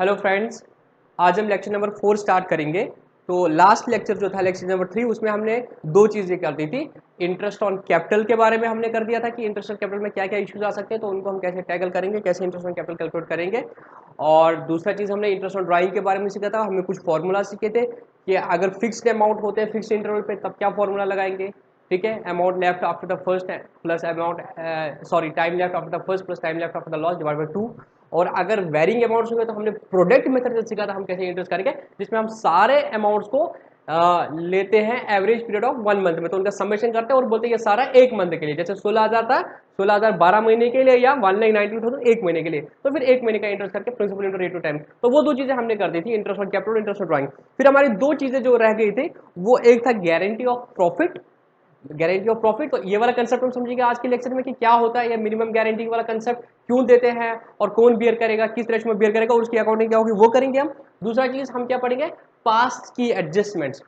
Hello friends, आज हम lecture number 4 start करेंगे। तो लास्ट लेक्चर जो था लेक्चर नंबर 3, उसमें हमने दो चीज़ें कर दी थी। इंटरेस्ट ऑन कैपिटल के बारे में हमने कर दिया था कि इंटरेस्ट ऑन कैपिटल में क्या क्या इश्यूज आ सकते हैं, तो उनको हम कैसे टैकल करेंगे, कैसे इंटरेस्ट ऑन कैपिटल कैलकुलेट करेंगे। और दूसरा चीज़ हमने इंटरेस्ट ऑन ड्राइंग के बारे में सीखा था। हमने कुछ फॉर्मूला सीखे थे कि अगर फिक्स्ड अमाउंट होते हैं फिक्स्ड इंटरवल पे तब क्या फॉर्मूला लगाएंगे। ठीक है, amount left after the first plus amount time left after the first plus time left after the loss divide by 2। और अगर वेरिंग अमाउंट्स हुए तो हमने प्रोडक्ट मेथड से सीखा था हम कैसे इंटरेस्ट करेंगे, जिसमें हम सारे अमाउंट्स को लेते हैं एवरेज पीरियड ऑफ 1 मंथ में, तो उनका समेशन करते हैं और बोलते हैं ये सारा एक मंथ के लिए। जैसे 16,000 था, 16,000 12 महीने के लिए या 1,90,000 एक महीने के लिए, तो फिर एक महीने का इंटरेस्ट करके principal into rate of time. तो वो दो चीजें हमने कर दी थी, interest on capital, interest on drawing. फिर हमारी दो चीजें जो रह गई थी, वो एक था guarantee of profit. Guarantee of profit, तो ये वाला कंसेप्ट हम समझेंगे आज के लेक्चर में कि क्या होता है, या मिनिमम गारंटी वाला कंसेप्ट क्यों देते हैं और कौन बियर करेगा, किस रेशो में बियर करेगा और उसकी अकाउंटिंग क्या होगी, वो करेंगे हम। दूसरा चीज हम क्या पढ़ेंगे, पास्ट की एडजस्टमेंट्स।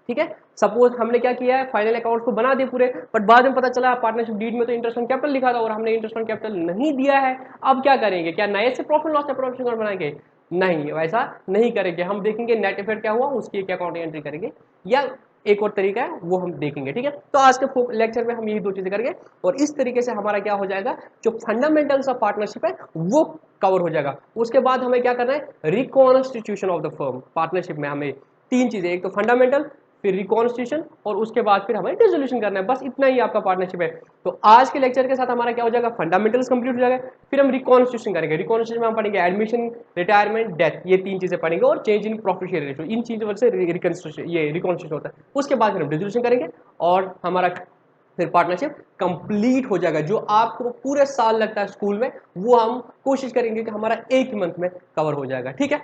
ठीक है, सपोज हमने क्या किया है, फाइनल अकाउंट को बना दिए पूरे, बट बाद में पता चला पार्टनरशिप डीड में तो इंटरेस्ट ऑन कैपिटल लिखा था और हमने इंटरेस्ट ऑन कैपिटल नहीं दिया है। अब क्या करेंगे, क्या नए से प्रॉफिट लॉस अकाउंट बनाएंगे? नहीं, वैसा नहीं करेंगे। हम देखेंगे नेट इफेक्ट क्या हुआ, उसकी एक अकाउंटिंग एंट्री करेंगे, या एक और तरीका है वो हम देखेंगे। ठीक है, तो आज के लेक्चर में हम यही दो चीजें करेंगे और इस तरीके से हमारा क्या हो जाएगा, जो फंडामेंटल्स ऑफ पार्टनरशिप है वो कवर हो जाएगा। उसके बाद हमें क्या करना है, reconstitution of the firm. Partnership में हमें तीन चीजें, एक तो फंडामेंटल, फिर रिकॉन्स्टिट्यूशन और उसके बाद फिर हमें डिसोल्यूशन करना है। बस इतना ही आपका पार्टनरशिप है। तो आज के लेक्चर के साथ हमारा क्या हो जाएगा, फंडामेंटल्स कंप्लीट हो जाएगा, फिर हम रिकॉन्स्टिट्यूशन करेंगे। रिकॉन्स्टिट्यूशन में हम पढ़ेंगे एडमिशन, रिटायरमेंट, डेथ, ये तीन चीजें पढ़ेंगे और change in profit share ratio. इन चीजों से रिकॉन्स्टिट्यूशन होता है। उसके बाद फिर हम डिसोल्यूशन करेंगे और हमारा फिर पार्टनरशिप कंप्लीट हो जाएगा। जो आपको पूरे साल लगता है स्कूल में, वो हम कोशिश करेंगे कि हमारा एक ही मंथ में कवर हो जाएगा। ठीक है,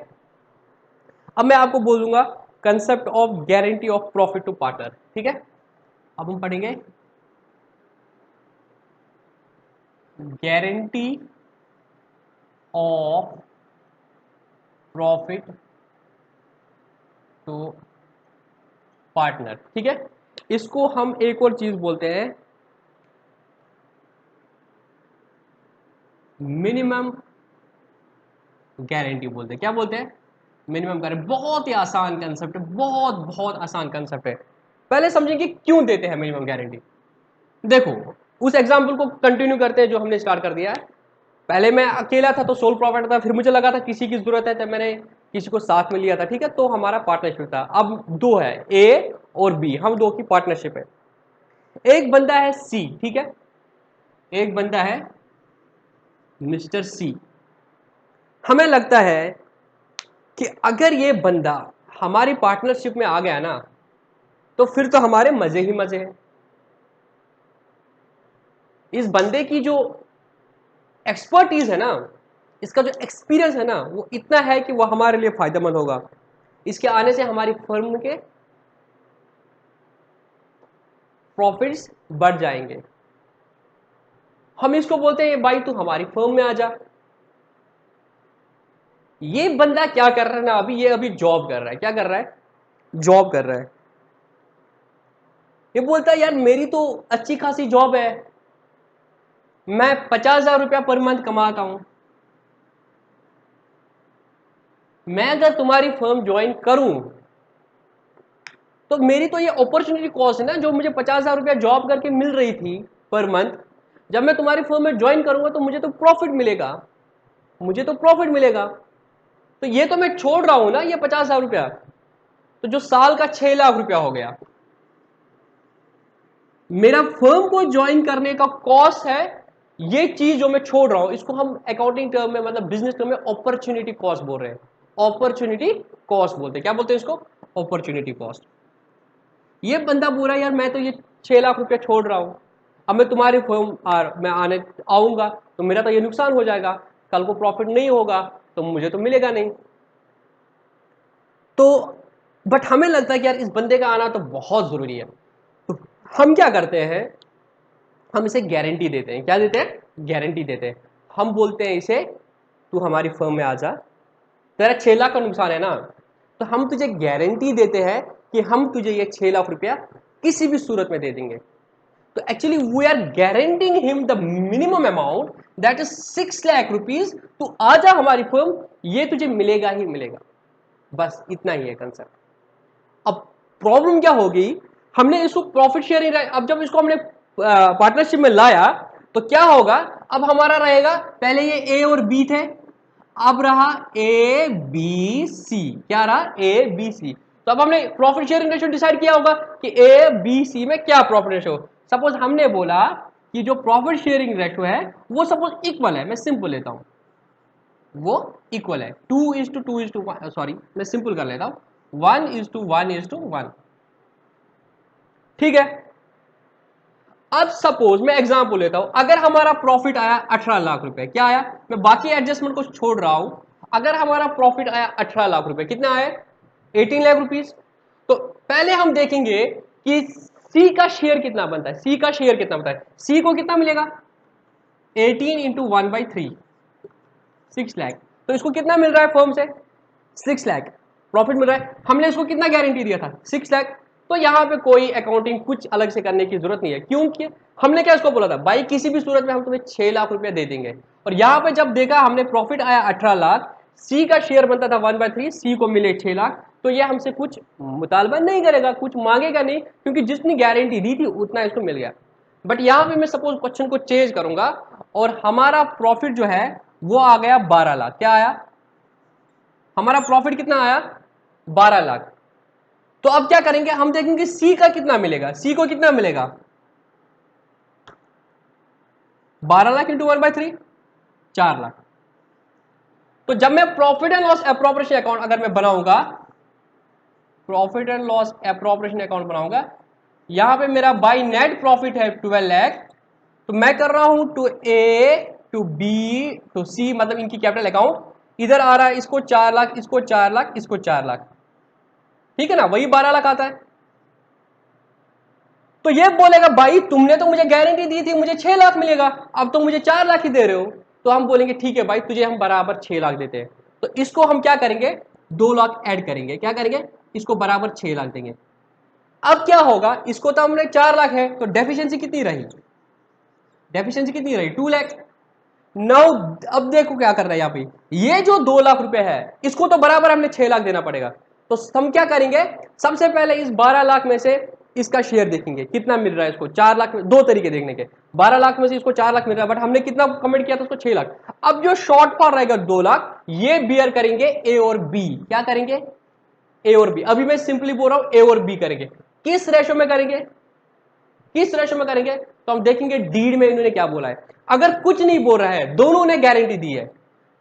अब मैं आपको बोलूंगा concept of guarantee of profit to partner. ठीक है, अब हम पढ़ेंगे guarantee of profit to partner. ठीक है, इसको हम एक और चीज बोलते हैं, मिनिमम गारंटी बोलते हैं। क्या बोलते हैं, मिनिमम गारंटी। बहुत ही आसान कंसेप्ट है, बहुत बहुत आसान कंसेप्ट है। पहले समझेंगे क्यों देते हैं मिनिमम गारंटी। देखो, उस एग्जाम्पल को कंटिन्यू करते हैं जो हमने स्टार्ट कर दिया है। पहले मैं अकेला था तो सोल प्रॉफिट था, फिर मुझे लगा था किसी की जरूरत है तो मैंने किसी को साथ में लिया था। ठीक है, तो हमारा पार्टनरशिप था। अब दो है, ए और बी, हम दो की पार्टनरशिप है। एक बंदा है सी, ठीक है, एक बंदा है मिस्टर सी। हमें लगता है कि अगर ये बंदा हमारी पार्टनरशिप में आ गया ना, तो फिर तो हमारे मजे ही मजे हैं। इस बंदे की जो एक्सपर्टीज है ना, इसका जो एक्सपीरियंस है ना, वो इतना है कि वो हमारे लिए फायदेमंद होगा। इसके आने से हमारी फर्म के प्रॉफिट्स बढ़ जाएंगे। हम इसको बोलते हैं भाई तू हमारी फर्म में आ जा। ये बंदा क्या कर रहा है ना, अभी ये अभी जॉब कर रहा है। क्या कर रहा है, जॉब कर रहा है। ये बोलता है यार मेरी तो अच्छी खासी जॉब है, मैं 50,000 रुपया पर मंथ कमाता हूं। मैं अगर तुम्हारी फर्म ज्वाइन करूं तो मेरी तो ये अपॉर्चुनिटी कॉस्ट है ना, जो मुझे 50,000 रुपया जॉब करके मिल रही थी पर मंथ, जब मैं तुम्हारी फर्म में ज्वाइन करूंगा तो मुझे तो प्रॉफिट मिलेगा, मुझे तो प्रॉफिट मिलेगा। तो ये तो मैं छोड़ रहा हूं ना ये 50,000 रुपया, तो जो साल का 6 लाख रुपया हो गया, मेरा फर्म को ज्वाइन करने का कॉस्ट है। ये चीज जो मैं छोड़ रहा हूं, इसको हम अकाउंटिंग टर्म में, मतलब बिजनेस टर्म में अपॉर्चुनिटी कॉस्ट बोल रहे हैं। अपॉर्चुनिटी कॉस्ट बोलते हैं। क्या बोलते हैं इसको, अपॉर्चुनिटी कॉस्ट। ये बंदा बोल रहा है यार मैं तो ये 6 लाख रुपया छोड़ रहा हूं, अब मैं तुम्हारी फर्म मैं आने आऊंगा तो मेरा तो ये नुकसान हो जाएगा, कल को प्रॉफिट नहीं होगा तो मुझे तो मिलेगा नहीं। तो बट हमें लगता है कि यार इस बंदे का आना तो बहुत जरूरी है। तो हम क्या करते हैं, हम इसे गारंटी देते हैं। क्या देते हैं, गारंटी देते हैं। हम बोलते हैं इसे तू हमारी फर्म में आ जा, तेरा 6 लाख का नुकसान है ना, तो हम तुझे गारंटी देते हैं कि हम तुझे ये 6 लाख रुपया किसी भी सूरत में दे देंगे। तो actually we are guaranteeing him the minimum amount that is 6 lakh rupees. तू आजा हमारी फर्म, ये तुझे मिलेगा ही मिलेगा। बस इतना ही है कंसेप्ट। अब प्रॉब्लम क्या होगी, हमने इसको प्रॉफिट शेयरिंग, अब जब इसको हमने पार्टनरशिप में लाया तो क्या होगा, अब हमारा रहेगा, पहले ये ए और बी थे, अब रहा ए बी सी, क्या रहा ए बी सी। तो अब हमने प्रॉफिट शेयरिंग रेशियो डिसाइड किया होगा कि ए बी सी में क्या प्रॉफिट रेशियो। सपोज हमने बोला कि जो प्रॉफिट शेयरिंग रेशियो है वो सपोज इक्वल है, मैं सिंपल लेता हूं, वो इक्वल है 2:2:1, सॉरी मैं सिंपल कर लेता हूं 1:1:1। ठीक है। अब सपोज मैं एग्जांपल लेता हूं, अगर हमारा प्रॉफिट आया 18 लाख रुपए, क्या आया, मैं बाकी एडजस्टमेंट को छोड़ रहा हूं, अगर हमारा प्रॉफिट आया 18 लाख रुपए, कितना आया 18 लाख रुपीस। तो पहले हम देखेंगे कि सी का शेयर कितना बनता है, सी का शेयर कितना बनता है, सी को कितना मिलेगा 18 इंटू 1/3, 6 लाख। तो इसको कितना मिल रहा है फर्म से 6 लाख प्रॉफिट मिल रहा है। हमने इसको कितना गारंटी दिया था 6 लाख। तो यहां पे कोई अकाउंटिंग कुछ अलग से करने की जरूरत नहीं है, क्योंकि हमने क्या इसको बोला था, भाई किसी भी सूरत में हम तुम्हें 6 लाख रुपया दे देंगे। और यहां पे जब देखा हमने प्रॉफिट आया 18 लाख, सी का शेयर बनता था 1/3, सी को मिले 6 लाख, तो ये हमसे कुछ मुतालबा नहीं करेगा, कुछ मांगेगा नहीं, क्योंकि जितनी गारंटी दी थी उतना इसको मिल गया। बट यहां पे मैं सपोज क्वेश्चन को चेंज करूंगा और हमारा प्रॉफिट जो है वो आ गया 12 लाख। क्या आया, हमारा प्रॉफिट कितना आया 12 लाख। तो अब क्या करेंगे, हम देखेंगे सी का कितना मिलेगा, सी को कितना मिलेगा 12 लाख इंटू 1/3, 4 लाख। तो जब मैं profit and loss appropriation account अगर मैं बनाऊंगा, profit and loss appropriation account बनाऊंगा, यहां पे मेरा बाई नेट प्रॉफिट है 12 लाख। तो मैं कर रहा हूं to A to B to C, मतलब इनकी कैपिटल अकाउंट, इधर आ रहा है इसको 4 लाख, इसको 4 लाख, इसको 4 लाख, ठीक है ना, वही 12 लाख आता है। तो ये बोलेगा भाई तुमने तो मुझे गारंटी दी थी मुझे 6 लाख मिलेगा, अब तो मुझे 4 लाख ही दे रहे हो। तो हम बोलेंगे ठीक है भाई, तुझे हम बराबर 6 लाख देते हैं। तो इसको हम क्या करेंगे 2 लाख ऐड करेंगे, क्या करेंगे, इसको बराबर 6 लाख देंगे। अब क्या होगा, इसको तो हमने 4 लाख है, तो डेफिशिएंसी कितनी रही, डेफिशिएंसी कितनी रही 2 लाख। नाउ अब देखो क्या कर रहा है यहाँ पे, ये जो 2 लाख रुपए है इसको तो बराबर हमने 6 लाख देना पड़ेगा। तो हम क्या करेंगे, सबसे पहले इस 12 लाख में से इसका शेयर देखेंगे कितना मिल रहा है इसको, 4 लाख में, दो तरीके देखने के, 12 लाख में से इसको 4 लाख मिल रहा है, बट हमने कितना कमिट किया था उसको 6 लाख। अब जो शॉर्टफॉल रहेगा 2 लाख, ये बियर करेंगे ए और बी, क्या करेंगे ए और बी। अभी मैं सिंपली बोल रहा हूं ए और बी करेंगे, किस रेशो में करेंगे, किस रेशो में करेंगे, तो हम देखेंगे डीड में इन्होंने क्या बोला है। अगर कुछ नहीं बोल रहा है, दोनों ने गारंटी दी है,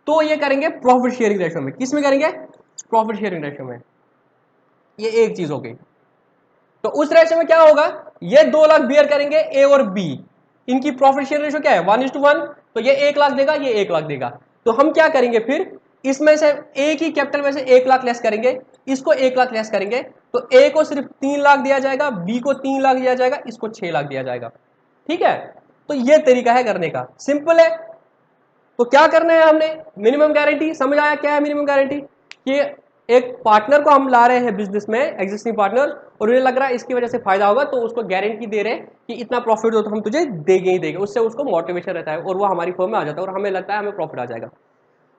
तो ये करेंगे प्रॉफिट शेयरिंग रेशो में। किस में करेंगे, प्रॉफिट शेयरिंग रेशो में। ये एक चीज हो गई। तो उस रेशो में क्या होगा, ये 2 लाख बियर करेंगे ए और बी, इनकी प्रॉफिट शेयर रेशो क्या है 1:1, तो ये 1 लाख देगा, ये 1 लाख देगा। तो हम क्या करेंगे फिर, इसमें से ए की कैपिटल में से 1 लाख लेस करेंगे, इसको 1 लाख लेस करेंगे, तो ए को सिर्फ 3 लाख दिया जाएगा, बी को 3 लाख दिया जाएगा, इसको 6 लाख दिया जाएगा। ठीक है, तो ये तरीका है करने का, सिंपल है। तो क्या करना है हमने, मिनिमम गारंटी, समझ आया क्या है मिनिमम गारंटी, कि एक पार्टनर को हम ला रहे हैं बिजनेस में, एग्जिस्टिंग पार्टनर, और उन्हें लग रहा है इसकी वजह से फायदा होगा, तो उसको गारंटी दे रहे हैं कि इतना प्रॉफिट हो तो हम तुझे देंगे ही देंगे, उससे उसको मोटिवेशन रहता है और वो हमारी फर्म में आ जाता है और हमें लगता है हमें प्रॉफिट आ जाएगा।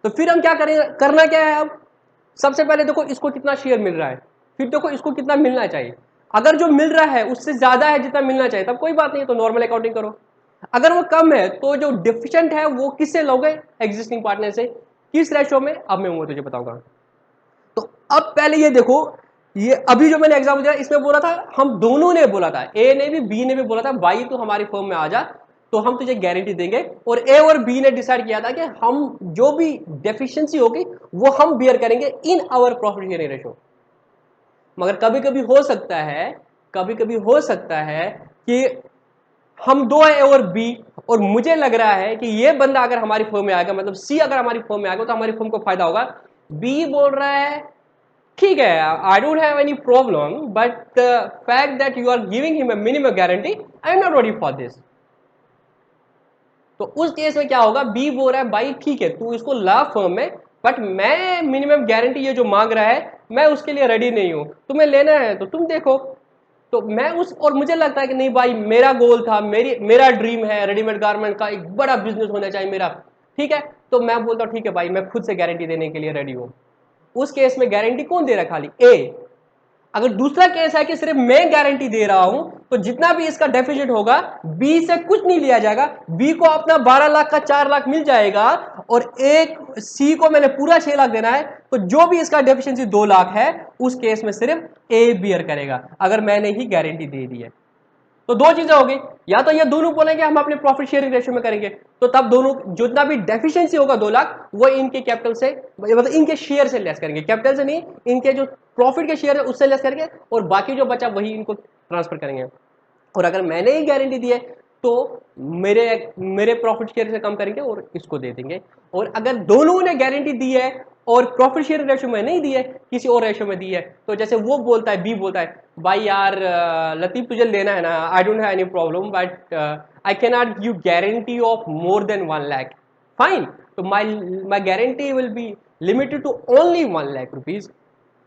तो फिर हम क्या करें, करना क्या है, अब सबसे पहले देखो इसको कितना शेयर मिल रहा है, फिर देखो इसको कितना मिलना चाहिए। अगर जो मिल रहा है उससे ज्यादा है जितना मिलना चाहिए, तब कोई बात नहीं, तो नॉर्मल अकाउंटिंग करो। अगर वो कम है तो जो डिफिशिएंट है वो किससे लोगे, एग्जिस्टिंग पार्टनर से। किस रेशो में, अब मैं वो तुझे बताऊंगा। तो अब पहले ये देखो, ये अभी जो मैंने एग्जाम्पल दिया इसमें बोला था, हम दोनों ने बोला था, ए ने भी बी ने भी बोला था भाई तू हमारी फर्म में आ जा तो हम तुझे गारंटी देंगे, और ए और बी ने डिसाइड किया था कि हम जो भी डेफिशिएंसी होगी वो हम बियर करेंगे in our profit sharing ratio. मगर कभी कभी हो सकता है, कभी कभी हो सकता है कि हम दो है ए और बी, और मुझे लग रहा है कि ये बंदा अगर हमारी फर्म में आएगा, मतलब सी अगर हमारी फर्म में आएगा तो हमारी फर्म को फायदा होगा। बी बोल रहा है ठीक है, I don't have any problem, but the fact that you are giving him a minimum guarantee, I am not ready for this. तो उस केस में क्या होगा, बी बोल रहा है भाई ठीक है तू इसको ला फर्म में, बट मैं मिनिमम गारंटी ये जो मांग रहा है मैं उसके लिए रेडी नहीं हूं, तुम्हें लेना है तो तुम देखो। तो मैं उस, और मुझे लगता है कि नहीं भाई मेरा गोल था, मेरा ड्रीम है रेडीमेड गारमेंट का एक बड़ा बिजनेस होना चाहिए मेरा, ठीक है, तो मैं बोलता हूँ ठीक है भाई मैं खुद से गारंटी देने के लिए रेडी हूँ। उस केस में गारंटी कौन दे रहा है? खाली ए। अगर दूसरा केस है कि सिर्फ मैं गारंटी दे रहा हूं तो जितना भी इसका डेफिसिट होगा बी से कुछ नहीं लिया जाएगा, बी को अपना 12 लाख का 4 लाख मिल जाएगा, और एक सी को मैंने पूरा 6 लाख देना है, तो जो भी इसका डेफिशिएंसी 2 लाख है उस केस में सिर्फ ए बियर करेगा अगर मैंने ही गारंटी दे दी है। तो दो चीजें होगी, या तो ये दोनों बोलेंगे हम अपने प्रॉफिट शेयरिंग रेशियो में करेंगे, तो तब दोनों जितना भी डेफिशिएंसी होगा 2 लाख वो इनके कैपिटल से, मतलब इनके शेयर से लेस करेंगे, कैपिटल से नहीं, इनके जो प्रॉफिट के शेयर है उससे लेस करेंगे, और बाकी जो बचा वही इनको ट्रांसफर करेंगे। और अगर मैंने ही गारंटी दी है तो मेरे मेरे प्रॉफिट शेयर से कम करेंगे और इसको दे देंगे। और अगर दोनों ने गारंटी दी है और प्रॉफिट शेयर रेशियो में नहीं दी है, किसी और रेशियो में दी है, तो जैसे वो बोलता है, बी बोलता है भाई यार लतीफ तुझे लेना है ना, I don't have any problem but I can not give guarantee of more than 1 lakh, fine, तो my guarantee will be limited to only 1 lakh rupees.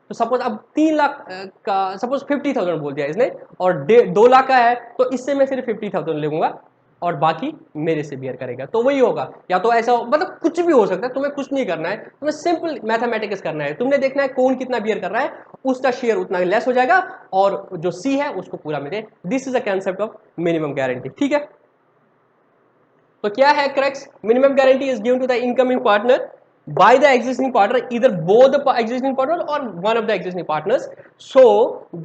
तो सपोज अब 3 लाख का, सपोज 50,000 बोल दिया इसने, और 2 लाख का है, तो इससे मैं सिर्फ 50,000 लेऊंगा और बाकी मेरे से बियर करेगा। तो वही होगा, या तो ऐसा मतलब कुछ भी हो सकता है, तुम्हें कुछ नहीं करना है, तुम्हें सिंपल मैथमेटिक्स करना है, तुमने देखना है कौन कितना बियर कर रहा है, उसका शेयर उतना लेस हो जाएगा और जो सी है उसको पूरा मिले। This is a concept of minimum guarantee, ठीक है। तो क्या है crux? Minimum guarantee is given to the incoming partner by the existing partner, either both the existing partner or one of the existing partners. So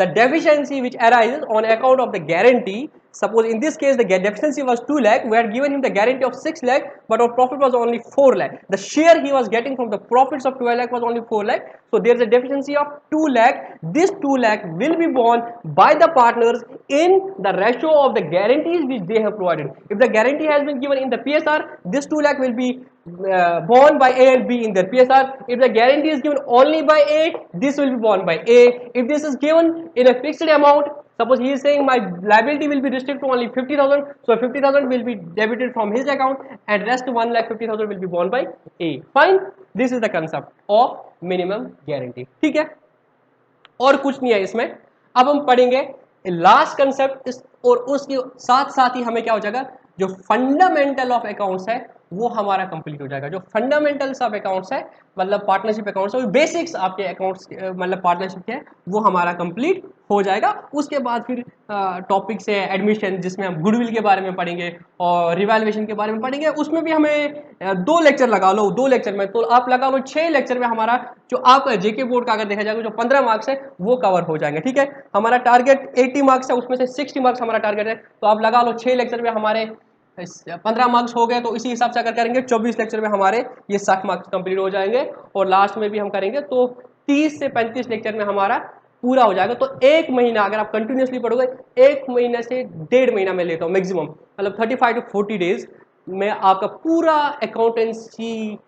the deficiency which arises on account of the guarantee, suppose in this case the deficiency was 2 lakh, we had given him the guarantee of 6 lakh, but our profit was only 4 lakh. The share he was getting from the profits of 12 lakh was only 4 lakh. So there is a deficiency of 2 lakh. This 2 lakh will be borne by the partners in the ratio of the guarantees which they have provided. If the guarantee has been given in the PSR, this 2 lakh will be borne by A and B in their PSR. If the guarantee is given only by A, this will be borne by A. If this is given in a fixed amount, suppose he is saying my liability will be restricted to only 50,000, so 50,000 will be debited from his account and rest 1,50,000 will be borne by A. Fine, this is the concept of minimum guarantee, ठीक है, और कुछ नहीं है इसमें। अब हम पढ़ेंगे लास्ट कंसेप्ट, और उसके साथ साथ ही हमें क्या हो जाएगा, जो फंडामेंटल ऑफ अकाउंट्स है वो हमारा कंप्लीट हो जाएगा। जो फंडामेंटल्स ऑफ अकाउंट्स है, मतलब पार्टनरशिप अकाउंट्स है, बेसिक्स आपके अकाउंट्स मतलब पार्टनरशिप के, वो हमारा कंप्लीट हो जाएगा। उसके बाद फिर टॉपिक्स है एडमिशन, जिसमें हम गुडविल के बारे में पढ़ेंगे और रिवैल्यूएशन के बारे में पढ़ेंगे। उसमें भी हमें 2 लेक्चर लगा लो, 2 लेक्चर में तो आप लगा लो 6 लेक्चर में हमारा जो आपका जेके बोर्ड का अगर देखा जाएगा जो 15 मार्क्स है वो कवर हो जाएंगे, ठीक है। हमारा टारगेट 80 मार्क्स है, उसमें से 60 मार्क्स हमारा टारगेट है, तो आप लगा लो 6 लेक्चर में हमारे 15 मार्क्स हो गए, तो इसी हिसाब से अगर करेंगे 24 लेक्चर में हमारे ये 60 मार्क्स कंप्लीट हो जाएंगे, और लास्ट में भी हम करेंगे तो 30 से 35 लेक्चर में हमारा पूरा हो जाएगा। तो 1 महीना अगर आप कंटिन्यूसली पढ़ोगे, 1 महीने से 1.5 महीना मैं लेता हूँ मैक्सिमम, मतलब 35 to 40 डेज में आपका पूरा accountancy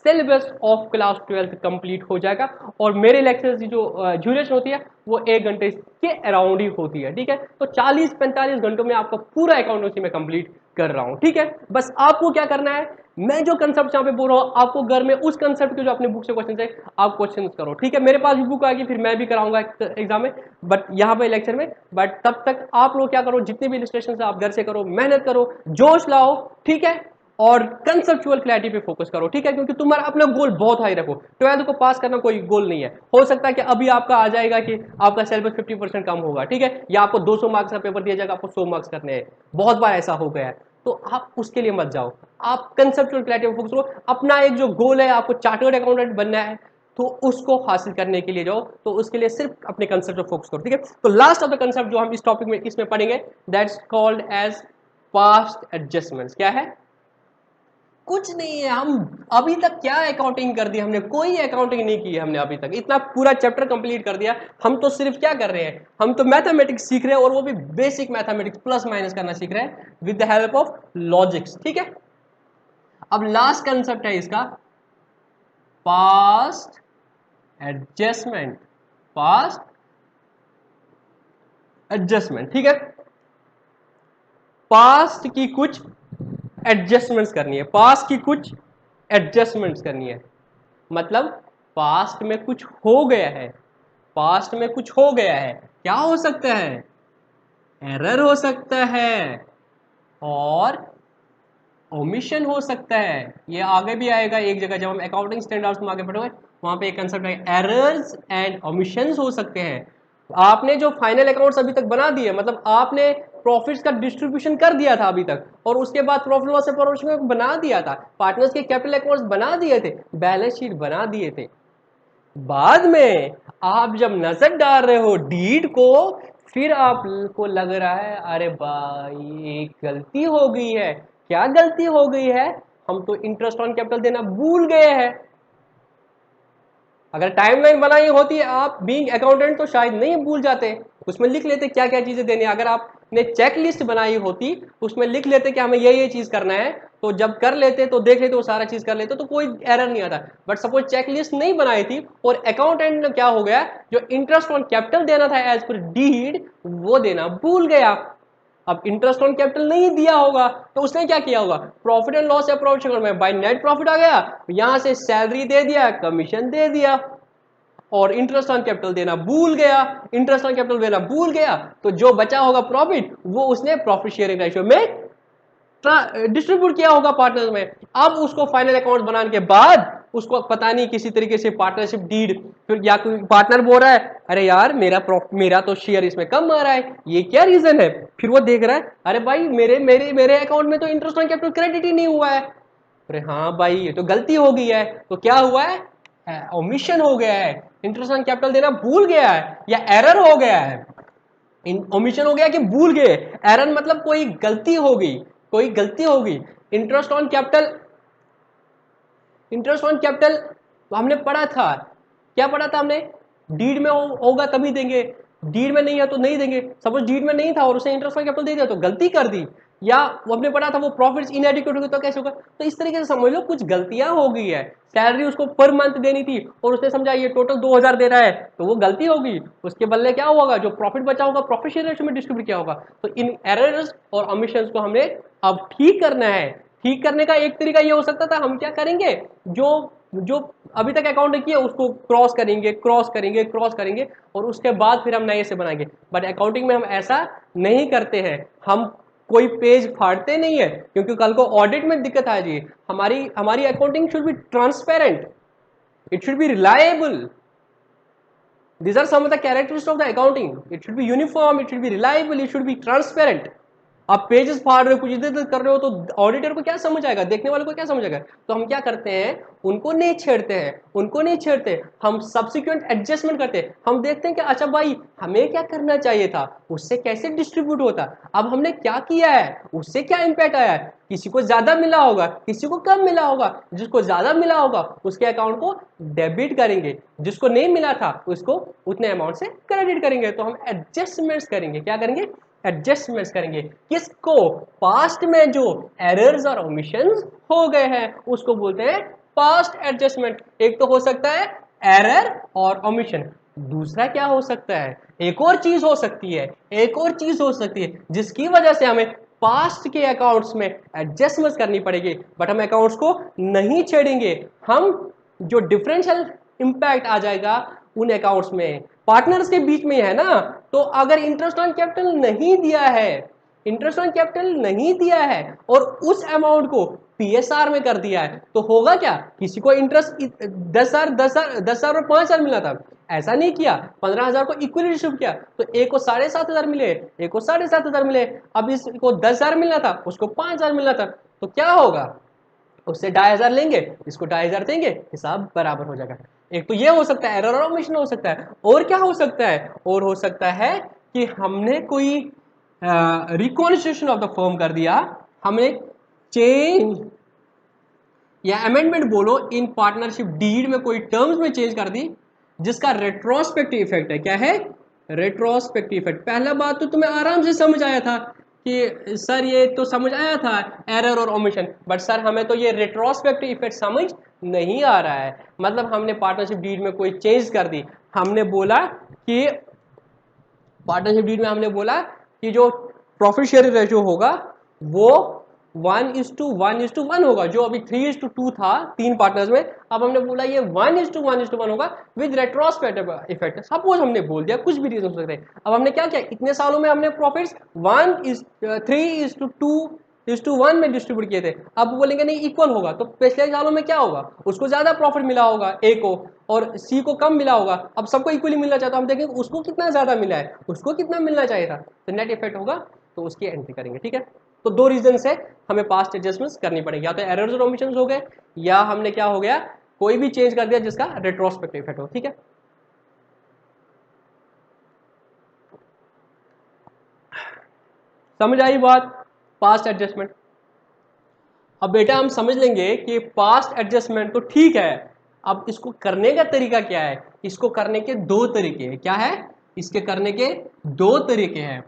syllabus of class 12 complete हो जाएगा। और मेरे लेक्चर्स की जो ड्यूरेशन होती है वो 1 घंटे के अराउंड ही होती है, ठीक है। तो 40-45 घंटों में आपका पूरा अकाउंटेंसी में कंप्लीट कर रहा हूं, ठीक है। बस आपको क्या करना है, मैं जो कंसेप्ट यहाँ पे बोल रहा हूँ आपको घर में उस कंसेप्ट के जो अपने बुक से क्वेश्चन है आप क्वेश्चन करो, ठीक है। मेरे पास भी बुक आएगी, फिर मैं भी कराऊंगा एग्जाम में, बट यहाँ पे लेक्चर में। बट तब तक आप लोग क्या करो, जितने भी इलस्ट्रेशन आप घर से करो, मेहनत करो, जोश लाओ, ठीक है, और कंसेप्चुअल क्लैरिटी पे फोकस करो, ठीक है। क्योंकि तुम्हारा अपना गोल बहुत हाई रखो, 12th को पास करना कोई गोल नहीं है। हो सकता है कि अभी आपका आ जाएगा कि आपका सिलेबस 50% कम होगा, ठीक है, या आपको 200 मार्क्स का पेपर दिया जाएगा, आपको 100 मार्क्स करने हैं, बहुत बार ऐसा हो गया है। तो आप उसके लिए मत जाओ, आप कंसेप्चुअल क्लैरिटी पे फोकस करो। अपना एक जो गोल है, आपको चार्टर्ड अकाउंटेंट बनना है, तो उसको हासिल करने के लिए जाओ, तो उसके लिए सिर्फ अपने कंसेप्ट पे फोकस करो, ठीक है। तो लास्ट ऑफ द कंसेप्ट जो हम इस टॉपिक में इसमें पढ़ेंगे, that's called as past adjustments. क्या है? कुछ नहीं है, हम अभी तक क्या अकाउंटिंग कर दी हमने, कोई अकाउंटिंग नहीं की है हमने अभी तक। इतना पूरा चैप्टर कंप्लीट कर दिया, हम तो सिर्फ क्या कर रहे हैं, हम तो मैथमेटिक्स सीख रहे हैं, और वो भी बेसिक मैथमेटिक्स, प्लस माइनस करना सीख रहे हैं with the help of logics, ठीक है। अब लास्ट कंसेप्ट है इसका पास्ट एडजस्टमेंट, पास्ट एडजस्टमेंट, ठीक है। पास्ट की कुछ एडजस्टमेंट्स करनी है, पास्ट की कुछ एडजस्टमेंट्स करनी है, मतलब पास्ट में कुछ हो गया है, पास्ट में कुछ हो गया है, क्या हो सकता है, एरर हो सकता है और ओमिशन हो सकता है। ये आगे भी आएगा एक जगह, जब हम अकाउंटिंग स्टैंडर्ड्स में आगे बढ़ोगे वहां पे एक कंसेप्ट है, एरर्स एंड ओमिशंस हो सकते हैं। आपने जो फाइनल अकाउंट्स अभी तक बना दिए, मतलब आपने प्रॉफिट्स का डिस्ट्रीब्यूशन कर दिया था अभी तक, और उसके बाद प्रॉफिट लॉस प्रोविजन बना दिया था, पार्टनर्स के कैपिटल अकाउंट्स बना दिए थे, बैलेंस शीट बना दिए थे। बाद में आप जब नजर डाल रहे हो डीड को, फिर आपको लग रहा है अरे भाई एक गलती हो गई है। क्या गलती हो गई है? हम तो इंटरेस्ट ऑन कैपिटल देना भूल गए हैं। अगर टाइमलाइन बनाई होती है आप बीइंग अकाउंटेंट तो शायद नहीं भूल जाते, उसमें लिख लेते क्या क्या चीजें देनी है। अगर आपने चेक लिस्ट बनाई होती उसमें लिख लेते कि हमें ये चीज करना है, तो जब कर लेते तो देख लेते वो सारा चीज कर लेते तो कोई एरर नहीं आता। बट सपोज चेक लिस्ट नहीं बनाई थी और अकाउंटेंट ने क्या हो गया, जो इंटरेस्ट ऑन कैपिटल देना था एज पर डीड वो देना भूल गया। अब इंटरेस्ट ऑन कैपिटल नहीं दिया होगा तो उसने क्या किया होगा, प्रॉफिट एंड लॉस अप्रोच में बाय नेट प्रॉफिट आ गया, यहां से सैलरी दे दिया, कमीशन दे दिया, और इंटरेस्ट ऑन कैपिटल देना भूल गया। इंटरेस्ट ऑन कैपिटल देना भूल गया तो जो बचा होगा प्रॉफिट वो उसने प्रॉफिट शेयरिंग रेशियो में डिस्ट्रीब्यूट किया होगा पार्टनर में। अब उसको फाइनल अकाउंट बनाने के बाद उसको पता नहीं किसी तरीके से पार्टनरशिप डीड, फिर या कोई पार्टनर बोल रहा है अरे यार मेरा तो शेयर इसमें कम आ रहा है, ये क्या रीजन है? फिर वो देख रहा है अरे भाई मेरे मेरे मेरे अकाउंट में तो इंटरेस्ट ऑन कैपिटल क्रेडिट ही नहीं हुआ है। अरे हाँ भाई ये तो गलती हो गई है। तो क्या हुआ है, ओमिशन हो गया है, इंटरेस्ट ऑन कैपिटल देना भूल गया है या एरर हो गया है। ओमिशन हो गया कि भूल गए, एरर मतलब कोई गलती हो गई, कोई गलती हो गई। Interest on capital, interest on capital हमने पढ़ा था, क्या पढ़ा था हमने, डीड में होगा तभी देंगे, डीड में नहीं है तो नहीं देंगे। सपोज डीड में नहीं था और उसने इंटरेस्ट ऑन कैपिटल दे दिया तो गलती कर दी, या वो हमने पढ़ा था वो प्रॉफिट्स इनएडिक्वेट हो गए तो कैसे होगा। तो इस तरीके से समझ लो कुछ गलतियां हो गई है, सैलरी उसको पर मंथ देनी थी और उसने समझा ये टोटल 2000 दे रहा है तो वो गलती होगी, उसके बदले क्या होगा जो प्रॉफिट बचा होगा प्रॉफिट शेयर रेशियो में डिस्ट्रीब्यूट किया होगा। तो इन एरर्स और ओमिशंस को हमने अब ठीक करना है। ठीक करने का एक तरीका ये हो सकता था, हम क्या करेंगे, जो जो अभी तक अकाउंट किया उसको क्रॉस करेंगे क्रॉस करेंगे क्रॉस करेंगे और उसके बाद फिर हम नए से बनाएंगे। बट अकाउंटिंग में हम ऐसा नहीं करते हैं, हम कोई पेज फाड़ते नहीं है क्योंकि कल को ऑडिट में दिक्कत आ जाएगी। हमारी हमारी accounting should be transparent, it should be reliable. These are some of the characteristics of the accounting. It should be uniform, it should be reliable, it should be transparent. आप पेजेस फाड़ रहे हो, कुछ इधर कर रहे हो तो ऑडिटर को क्या समझ आएगा, देखने वाले को क्या समझ आएगा। तो हम क्या करते हैं, उनको नहीं छेड़ते हैं, उनको नहीं छेड़ते, हम सब्सिक्वेंट एडजस्टमेंट करते हैं। हम देखते हैं कि अच्छा भाई हमें क्या करना चाहिए था, उससे कैसे डिस्ट्रीब्यूट होता, अब हमने क्या किया है उससे क्या इंपैक्ट आया है। किसी को ज्यादा मिला होगा, किसी को कम मिला होगा, जिसको ज्यादा मिला होगा उसके अकाउंट को डेबिट करेंगे, जिसको नहीं मिला था उसको उतने अमाउंट से क्रेडिट करेंगे। तो हम एडजस्टमेंट्स करेंगे, क्या करेंगे, एडजस्टमेंट्स करेंगे। किसको, पास्ट में जो एरर्स और ओमिशंस हो गए हैं उसको बोलते हैं पास्ट एडजस्टमेंट। एक तो हो सकता है एरर और ओमिशन, दूसरा क्या हो सकता है, एक और चीज हो सकती है, एक और चीज हो सकती है जिसकी वजह से हमें पास्ट के अकाउंट्स में एडजस्टमेंट करनी पड़ेगी। बट हम अकाउंट्स को नहीं छेड़ेंगे, हम जो डिफरेंशियल इंपैक्ट आ जाएगा उन अकाउंट्स में पार्टनर्स के बीच में है ना। तो अगर इंटरेस्ट ऑन कैपिटल नहीं दिया है, इंटरेस्ट ऑन कैपिटल नहीं दिया है और उस अमाउंट को पीएसआर में कर दिया है तो होगा क्या, किसी को इंटरेस्ट 10,000 और 5,000 मिला था, ऐसा नहीं किया, 15,000 को इक्वली डिस्ट्रीब्यूट किया तो एक को 7,500 मिले, एक को 7,500 मिले। अब इसको 10,000 मिलना था, उसको 5,000 मिलना था, तो क्या होगा, उससे 2,500 लेंगे, इसको 2,500 देंगे, हिसाब बराबर हो जाएगा। एक तो ये हो सकता है एरर और ओमिशन हो सकता है। और क्या हो सकता है, और हो सकता है कि हमने कोई रिकॉन्स्टिट्यूशन ऑफ द फर्म कर दिया, हमने चेंज या अमेंडमेंट बोलो इन पार्टनरशिप डीड में कोई टर्म्स में चेंज कर दी जिसका रेट्रोस्पेक्टिव इफेक्ट है। क्या है, रेट्रोस्पेक्टिव इफेक्ट। पहला बात तो तुम्हें आराम से समझ आया था कि सर ये तो समझ आया था एरर और ओमिशन, बट सर हमें तो ये रेट्रोस्पेक्टिव इफेक्ट समझ नहीं आ रहा है। मतलब हमने पार्टनरशिप डीड में कोई चेंज कर दी, हमने बोला कि पार्टनरशिप डीड में हमने बोला कि जो प्रॉफिट शेयरिंग रेशियो होगा वो 1:1:1 होगा, जो अभी 3:2 था तीन पार्टनर्स में, अब हमने बोला ये 1:1:1 होगा विद रेट्रोस्पेक्टिव इफेक्ट। सपोज हमने बोल दिया, कुछ भी रीजन हो सकते हैं। अब हमने क्या किया, इतने सालों में हमने प्रॉफिट्स 3:2:1 में डिस्ट्रीब्यूट किए थे। अब बोलेंगे नहीं इक्वल होगा, तो पिछले सालों में क्या होगा, उसको ज्यादा प्रॉफिट मिला होगा ए को, और सी को कम मिला होगा। अब सबको इक्वली मिलना चाहिए, तो हम देखेंगे उसको कितना ज्यादा मिला है, उसको कितना मिलना चाहिए था, तो नेट इफेक्ट होगा, तो उसकी एंट्री करेंगे। ठीक है, तो दो रीजन से हमें पास्ट एडजस्टमेंट्स करनी पड़ेगी, या तो एरर्स और ओमिशंस हो गए, या हमने क्या हो गया, कोई भी चेंज कर दिया जिसका रेट्रोस्पेक्टिव इफेक्ट हो। ठीक है, समझ आई बात, पास्ट एडजस्टमेंट। अब बेटा हम समझ लेंगे कि पास्ट एडजस्टमेंट तो ठीक है, अब इसको करने का तरीका क्या है, इसको करने के दो तरीके हैं। क्या है, इसके करने के दो तरीके हैं।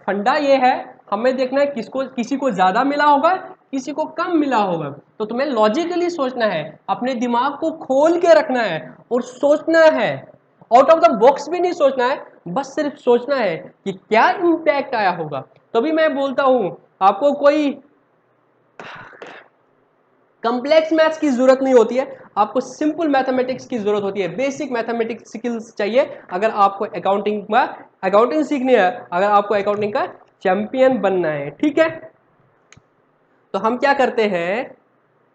फंडा ये है, हमें देखना है किसको, किसी को ज्यादा मिला होगा, किसी को कम मिला होगा। तो तुम्हें लॉजिकली सोचना है, अपने दिमाग को खोल के रखना है और सोचना है, आउट ऑफ द बॉक्स भी नहीं सोचना है, बस सिर्फ सोचना है कि क्या इंपैक्ट आया होगा। तभी मैं बोलता हूं आपको कोई कॉम्प्लेक्स मैथ्स की जरूरत नहीं होती है, आपको सिंपल मैथमेटिक्स की जरूरत होती है। बेसिक मैथमेटिक्स स्किल्स चाहिए अगर आपको अकाउंटिंग सीखनी है, अगर आपको अकाउंटिंग का चैंपियन बनना है। ठीक है, तो हम क्या करते हैं,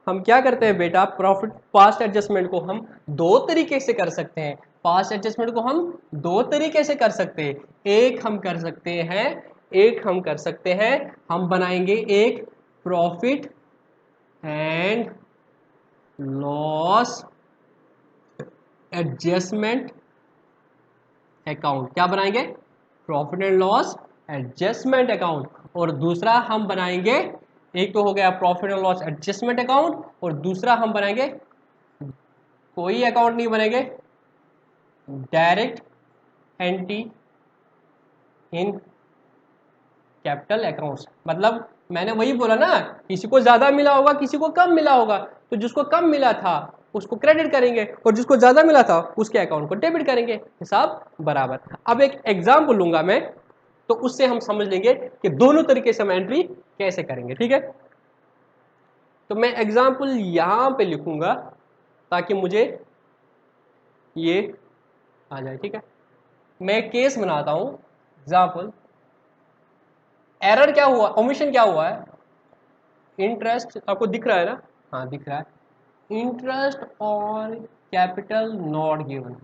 हम क्या करते हैं बेटा, प्रॉफिट पास्ट एडजस्टमेंट को हम दो तरीके से कर सकते हैं। पास्ट एडजस्टमेंट को हम दो तरीके से कर सकते हैं। एक हम कर सकते हैं, एक हम कर सकते हैं, हम बनाएंगे एक profit and loss adjustment account. क्या बनाएंगे, profit and loss adjustment account. और दूसरा हम बनाएंगे, एक तो हो गया profit and loss adjustment account, और दूसरा हम बनाएंगे, कोई अकाउंट नहीं बनेंगे, direct entry in capital accounts. मतलब मैंने वही बोला ना, किसी को ज्यादा मिला होगा, किसी को कम मिला होगा, तो जिसको कम मिला था उसको क्रेडिट करेंगे, और जिसको ज्यादा मिला था उसके अकाउंट को डेबिट करेंगे, हिसाब बराबर। अब एक एग्जाम्पल लूंगा मैं, तो उससे हम समझ लेंगे कि दोनों तरीके से हम एंट्री कैसे करेंगे। ठीक है, तो मैं एग्जाम्पल यहां पे लिखूंगा ताकि मुझे ये आ जाए। ठीक है, मैं केस बनाता हूं, एग्जाम्पल, एरर क्या हुआ, ओमिशन क्या हुआ है, इंटरेस्ट आपको दिख रहा है ना, हाँ दिख रहा है, interest on capital not given,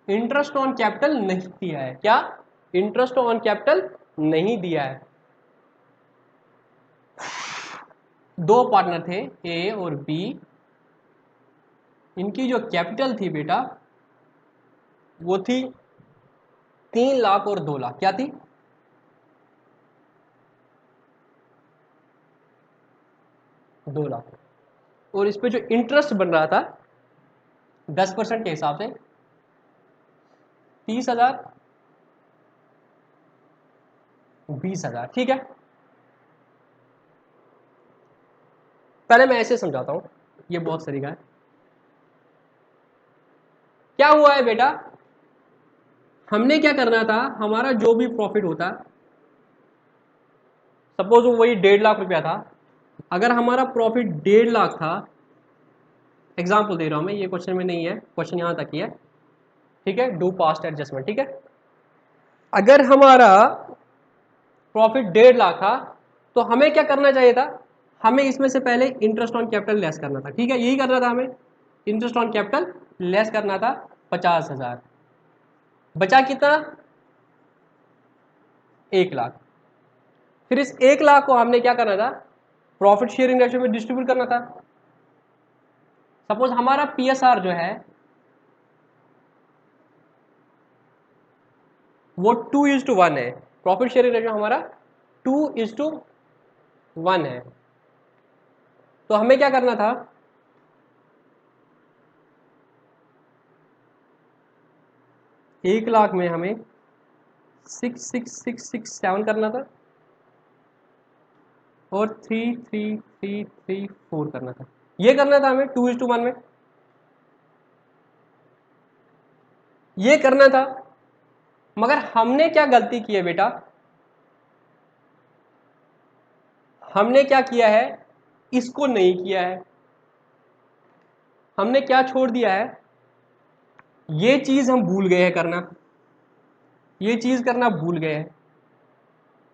interest on capital नहीं दिया है। क्या, इंटरेस्ट ऑन कैपिटल नहीं दिया है। दो पार्टनर थे ए और बी, इनकी जो कैपिटल थी बेटा वो थी 3 लाख और 2 लाख। क्या थी, 2 लाख। और इस पे जो इंटरेस्ट बन रहा था 10% के हिसाब से 30,000, 20,000। ठीक है, पहले मैं ऐसे समझाता हूं, ये बहुत तरीका है। क्या हुआ है बेटा, हमने क्या करना था, हमारा जो भी प्रॉफिट होता, सपोज वो वही 1.5 लाख रुपया था, अगर हमारा प्रॉफिट 1.5 लाख था, एग्जाम्पल दे रहा हूं मैं, ये क्वेश्चन में नहीं है, क्वेश्चन यहां तक ही है। ठीक है, डू पास्ट एडजस्टमेंट। ठीक है, अगर हमारा प्रॉफिट 1.5 लाख था, तो हमें क्या करना चाहिए था, हमें इसमें से पहले इंटरेस्ट ऑन कैपिटल लेस करना था। ठीक है, यही करना था हमें, इंटरेस्ट ऑन कैपिटल लेस करना था 50,000, बचा कितना, 1 लाख। फिर इस 1 लाख को हमने क्या करना था, प्रॉफिट शेयरिंग रेशियो में डिस्ट्रीब्यूट करना था। सपोज हमारा पीएसआर जो है वो 2:1 है, प्रॉफिट शेयरिंग रेशियो हमारा 2:1 है, तो हमें क्या करना था, 1 लाख में हमें 66667 करना था, और 33334 करना था। ये करना था हमें 2:1 में, ये करना था। मगर हमने क्या गलती की है बेटा, हमने क्या किया है, इसको नहीं किया है, हमने क्या छोड़ दिया है, ये चीज हम भूल गए हैं करना, ये चीज करना भूल गए हैं।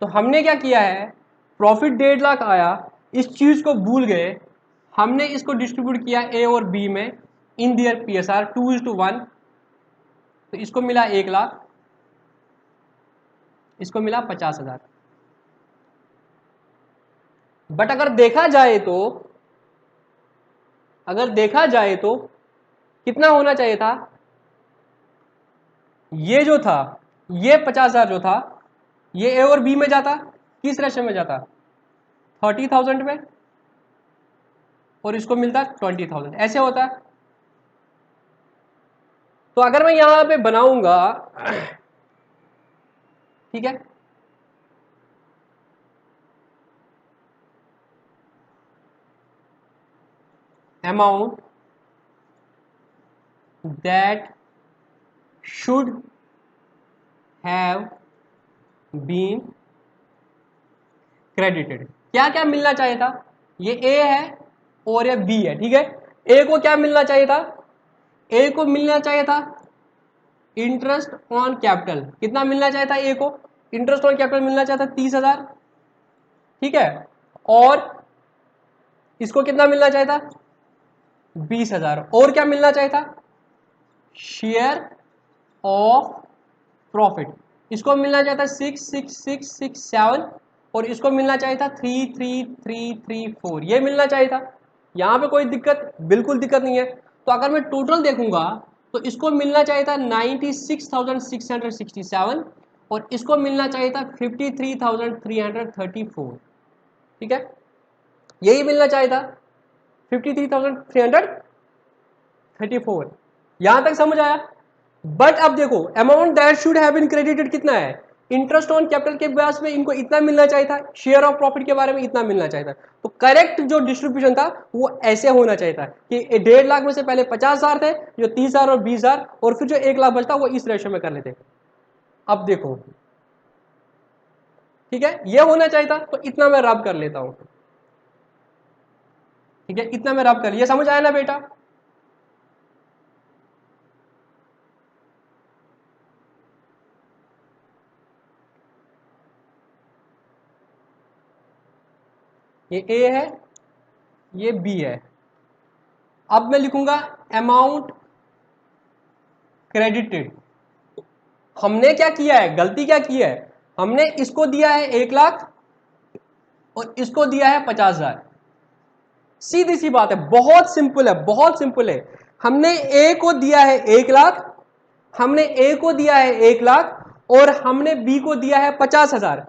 तो हमने क्या किया है, प्रॉफिट 1.5 लाख आया, इस चीज को भूल गए, हमने इसको डिस्ट्रीब्यूट किया ए और बी में इन दियर PSR 2:1। तो इसको मिला 1 लाख, इसको मिला 50,000। बट अगर देखा जाए तो, अगर देखा जाए तो कितना होना चाहिए था, ये जो था, ये 50,000 जो था, ये ए और बी में जाता, किस रेशो में जाता, 30,000 में, और इसको मिलता 20,000, ऐसे होता। तो अगर मैं यहां पे बनाऊंगा, ठीक है, amount that should have been credited, क्या क्या मिलना चाहिए था, ये ए है और ये बी है, ठीक है। ए को क्या मिलना चाहिए था, ए को मिलना चाहिए था इंटरेस्ट ऑन कैपिटल, कितना मिलना चाहिए था ए को, इंटरेस्ट ऑन कैपिटल मिलना चाहिए था 30,000, ठीक है। और इसको कितना मिलना चाहिए था, 20,000। और क्या मिलना चाहिए था, शेयर ऑफ प्रॉफिट, इसको मिलना चाहिए था 66667, और इसको मिलना चाहिए था 33334, ये मिलना चाहिए था। यहां पे कोई दिक्कत, बिल्कुल दिक्कत नहीं है। तो अगर मैं टोटल देखूंगा तो इसको मिलना चाहिए था 96,667, और इसको मिलना चाहिए था 53,334, ठीक है, यही मिलना चाहिए था 53,334। यहां तक समझ आया। बट अब देखो, amount that should have been credited कितना है, इंटरेस्ट ऑन कैपिटल के बेस पे इनको इतना मिलना चाहिए था, शेयर ऑफ प्रॉफिट के बारे में इतना मिलना चाहिए था। तो करेक्ट जो डिस्ट्रीब्यूशन था वो ऐसे होना चाहिए था कि 1.5 लाख में से पहले 50,000 थे, जो 30,000 और 20,000, और फिर जो 1 लाख बचता वो इस रेशो में कर लेते। अब देखो, ठीक है, ये होना चाहिए था। तो इतना मैं रब कर लेता हूं, ठीक है, इतना मैं रब कर लिया, समझ आया ना बेटा। ये ए है, ये बी है। अब मैं लिखूंगा अमाउंट क्रेडिटेड। हमने क्या किया है, गलती क्या की है, हमने इसको दिया है 1 लाख और इसको दिया है 50,000। सीधी सी बात है, बहुत सिंपल है, बहुत सिंपल है। हमने ए को दिया है 1 लाख, हमने ए को दिया है 1 लाख, और हमने बी को दिया है 50,000।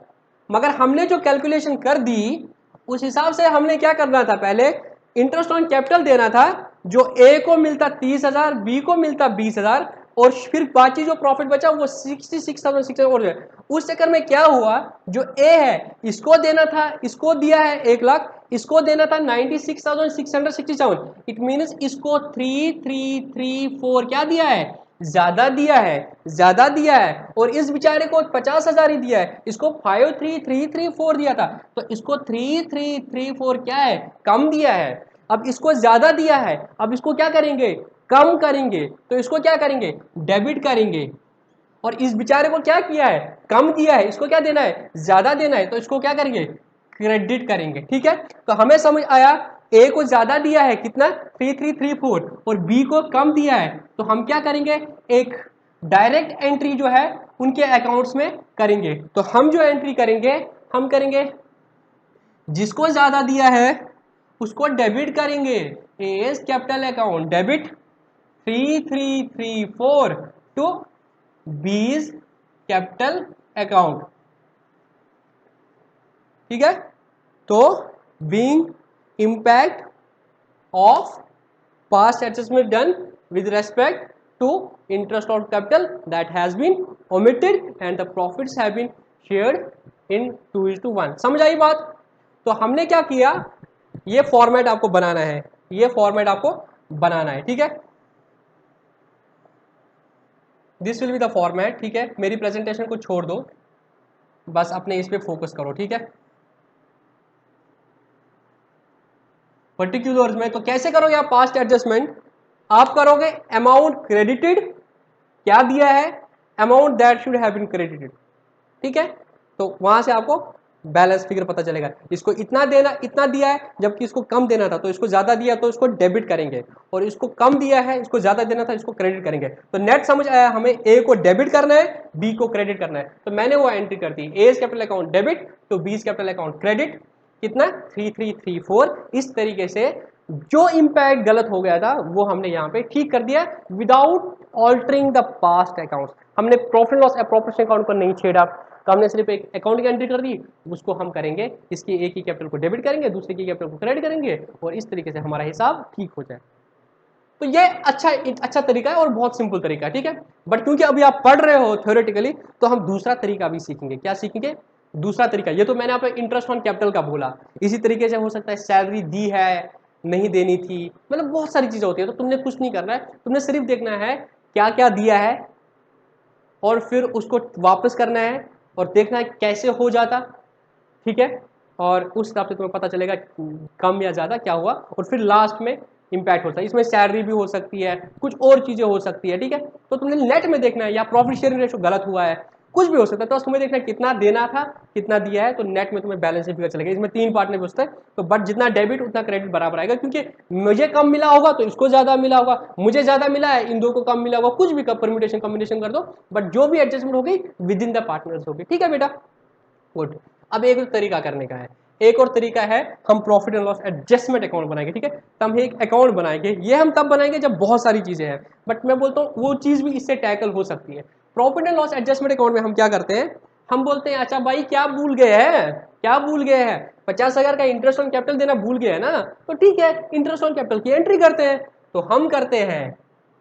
मगर हमने जो कैलकुलेशन कर दी उस हिसाब से हमने क्या करना था, पहले इंटरेस्ट ऑन कैपिटल देना था, जो ए को मिलता 30,000, बी को मिलता 20,000, और फिर बाकी जो प्रॉफिट बचा वो 66,600 और उस चक्कर में क्या हुआ, जो ए है इसको देना था, इसको दिया है 1 लाख, इसको देना था 96,667, इट मीन्स इसको 3,334 क्या दिया है, ज्यादा दिया है, ज्यादा दिया है। और इस बेचारे को 50,000 ही दिया है, इसको 53,334 दिया था, तो इसको 3,334 क्या है, कम दिया है। अब इसको ज्यादा दिया है, अब इसको क्या करेंगे, कम करेंगे। तो इसको क्या करेंगे, डेबिट करेंगे। और इस बेचारे को क्या किया है, कम दिया है, इसको क्या देना है, ज्यादा देना है, तो इसको क्या करेंगे, क्रेडिट करेंगे, ठीक है। तो हमें समझ आया, ए को ज्यादा दिया है कितना 3,334, और बी को कम दिया है, तो हम क्या करेंगे, एक डायरेक्ट एंट्री जो है उनके अकाउंट्स में करेंगे। तो हम जो एंट्री करेंगे, हम करेंगे जिसको ज्यादा दिया है उसको डेबिट करेंगे, A's capital account debit 3,334 to B's capital account, ठीक है। तो being impact of past adjustment done with respect to interest on capital that has been omitted and the profits have been shared in 2:1। समझ आई बात। तो हमने क्या किया, ये फॉर्मेट आपको बनाना है, ये फॉर्मेट आपको बनाना है, ठीक है। This will be the format, ठीक है। मेरी प्रेजेंटेशन को छोड़ दो, बस अपने इस पे फोकस करो, ठीक है। पर्टिकुलर्स में। तो कैसे करोगे आप पास्ट एडजस्टमेंट? आप करोगे अमाउंट क्रेडिटेड, क्या दिया है, amount that should have been credited, ठीक है। तो वहां से आपको बैलेंस फिगर पता चलेगा, इसको इतना देना, इतना दिया है, जबकि इसको कम देना था, तो इसको ज्यादा दिया तो इसको डेबिट करेंगे, और इसको कम दिया है, इसको ज्यादा देना था, इसको क्रेडिट करेंगे। तो नेट समझ आया, हमें ए को डेबिट करना है, बी को क्रेडिट करना है, तो मैंने वो एंट्री कर दी, ए कैपिटल अकाउंट डेबिट तो बी कैपिटल अकाउंट क्रेडिट, कितना 3334। इस तरीके से जो इंपैक्ट गलत हो गया था वो हमने यहाँ पे ठीक कर दिया without altering the past account. हमने प्रॉफिट लॉस एप्रोप्रिएशन अकाउंट पर नहीं छेड़ा, तो हमने सिर्फ एक अकाउंट की एंट्री कर दी, उसको हम करेंगे, इसकी एक ही कैपिटल को डेबिट करेंगे, दूसरे की कैपिटल को क्रेडिट करेंगे, और इस तरीके से हमारा हिसाब ठीक हो जाए। तो ये अच्छा तरीका है और बहुत सिंपल तरीका है, ठीक है। बट क्योंकि अभी आप पढ़ रहे हो थ्योरेटिकली, तो हम दूसरा तरीका भी सीखेंगे। क्या सीखेंगे? दूसरा तरीका। ये तो मैंने आप इंटरेस्ट ऑन कैपिटल का बोला, इसी तरीके से हो सकता है सैलरी दी है, नहीं देनी थी, मतलब बहुत सारी चीजें होती है। तो तुमने कुछ नहीं करना है, तुमने सिर्फ देखना है क्या क्या दिया है, और फिर उसको वापस करना है, और देखना है कैसे हो जाता, ठीक है। और उस हिसाब से तुम्हें पता चलेगा कम या ज्यादा क्या हुआ, और फिर लास्ट में इंपैक्ट होता है। इसमें सैलरी भी हो सकती है, कुछ और चीजें हो सकती है, ठीक है। तो तुमने नेट में देखना है, या प्रॉफिट शेयरिंग रेशो गलत हुआ है, कुछ भी हो सकता है, तो तुम्हें देखना है कितना देना था, कितना दिया है, तो नेट में तुम्हें बैलेंस फिगर चलेगा। इसमें 3 पार्ट में पूछता है, तो बट जितना डेबिट उतना क्रेडिट बराबर आएगा, क्योंकि मुझे कम मिला होगा तो इसको ज्यादा मिला होगा, मुझे ज्यादा मिला है इन दो को कम मिला होगा, कुछ भी परम्यूटेशन कॉम्बिनेशन कर दो, बट जो भी एडजस्टमेंट होगी विद इन द पार्टनर्स होगी, ठीक है बेटा। गुड। अब एक तरीका करने का है, एक और तरीका है, हम profit and loss adjustment account बनाएंगे, ठीक है। तो हम एक अकाउंट बनाएंगे, ये हम तब बनाएंगे जब बहुत सारी चीजें हैं, बट मैं बोलता हूँ वो चीज भी इससे टैकल हो सकती है। Profit and loss adjustment account में हम क्या करते हैं, हम बोलते हैं अच्छा भाई क्या भूल गए हैं, क्या भूल गए हैं, 50,000 का इंटरेस्ट ऑन कैपिटल देना भूल गए हैं ना, तो ठीक है इंटरेस्ट ऑन कैपिटल की एंट्री करते हैं। तो हम करते हैं,